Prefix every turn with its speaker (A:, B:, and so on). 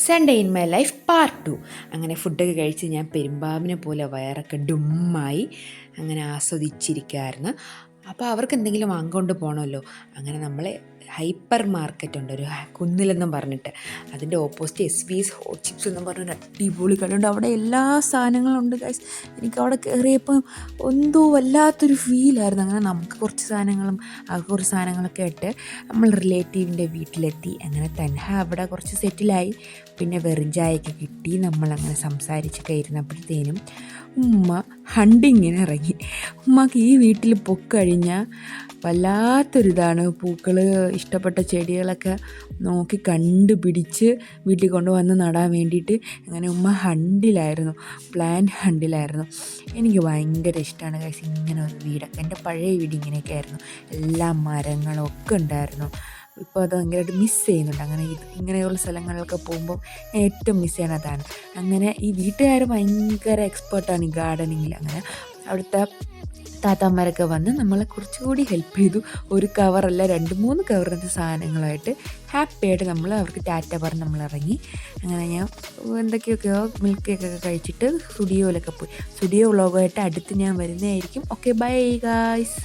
A: Sunday in my life part 2. അങ്ങനെ ഫുഡൊക്കെ കഴിച്ച് ഞാൻ പെരുമ്പാമ്പിനെ പോലെ വയറൊക്കെ ഡുമ്മായി അങ്ങനെ ആസ്വദിച്ചിരിക്കുകയായിരുന്നു. അപ്പോൾ അവർക്ക് എന്തെങ്കിലും വാങ്ങിക്കൊണ്ട് പോകണമല്ലോ. അങ്ങനെ നമ്മൾ ഹൈപ്പർ മാർക്കറ്റ് ഉണ്ട്, ഒരു കുന്നിലെന്നും പറഞ്ഞിട്ട്. അതിൻ്റെ ഓപ്പോസിറ്റ് SV's ഹോട്ട് ചിപ്സ് എന്നും പറഞ്ഞൊരു അടിപൊളി കടയുണ്ട്. അവിടെ എല്ലാ സാധനങ്ങളും ഉണ്ട് ഗൈസ്. എനിക്ക് അവിടെ കയറിയപ്പോൾ എന്തോ വല്ലാത്തൊരു ഫീലായിരുന്നു. അങ്ങനെ നമുക്ക് കുറച്ച് സാധനങ്ങളും അവർക്ക് കുറച്ച് സാധനങ്ങളൊക്കെ ഇട്ട് നമ്മൾ റിലേറ്റീവിൻ്റെ വീട്ടിലെത്തി. അങ്ങനെ തന്നെ അവിടെ കുറച്ച് സെറ്റിലായി. പിന്നെ വെറും ചായയൊക്കെ കിട്ടി. നമ്മളങ്ങനെ സംസാരിച്ചൊക്കെ ഇരുന്നപ്പോഴത്തേനും ഉമ്മ ഹണ്ടിങ്ങിന് ഇറങ്ങി. ഉമ്മക്ക് ഈ വീട്ടിൽ പൊക്കഴിഞ്ഞാൽ വല്ലാത്തൊരിതാണ്. പൂക്കൾ, ഇഷ്ടപ്പെട്ട ചെടികളൊക്കെ നോക്കി കണ്ടുപിടിച്ച് വീട്ടിൽ കൊണ്ടുവന്ന് നടാൻ വേണ്ടിയിട്ട്. അങ്ങനെ ഉമ്മ ഹണ്ടിലായിരുന്നു, പ്ലാന്റ് ഹണ്ടിലായിരുന്നു. എനിക്ക് ഭയങ്കര ഇഷ്ടമാണ് ഗൈസ് ഇങ്ങനെ ഒരു വീടൊക്കെ. എൻ്റെ പഴയ വീട് ഇങ്ങനെയൊക്കെ ആയിരുന്നു, എല്ലാ മരങ്ങളും ഒക്കെ ഉണ്ടായിരുന്നു. ഇപ്പോൾ അത് ഭയങ്കരമായിട്ട് മിസ്സ് ചെയ്യുന്നുണ്ട്. അങ്ങനെ ഇങ്ങനെയുള്ള സ്ഥലങ്ങളിലൊക്കെ പോകുമ്പോൾ ഏറ്റവും മിസ്സ് ചെയ്യണതാണ്. അങ്ങനെ ഈ വീട്ടുകാർ ഭയങ്കര എക്സ്പേർട്ടാണ് ഈ ഗാർഡനിങ്ങിൽ. അങ്ങനെ അവിടുത്തെ താത്താമാരൊക്കെ വന്ന് നമ്മളെ കുറച്ചുകൂടി ഹെൽപ്പ് ചെയ്തു. ഒരു കവറല്ല 2-3 കവറിനകത്ത് സാധനങ്ങളായിട്ട് ഹാപ്പിയായിട്ട് നമ്മൾ അവർക്ക് ടാറ്റ പറഞ്ഞ് നമ്മൾ ഇറങ്ങി. അങ്ങനെ ഞാൻ എന്തൊക്കെയൊക്കെയോ മിൽക്ക് കേക്കൊക്കെ കഴിച്ചിട്ട് സ്റ്റുഡിയോയിലൊക്കെ പോയി. സ്റ്റുഡിയോ വ്ളോഗായിട്ട് അടുത്ത് ഞാൻ വരുന്നതായിരിക്കും. Okay, bye guys.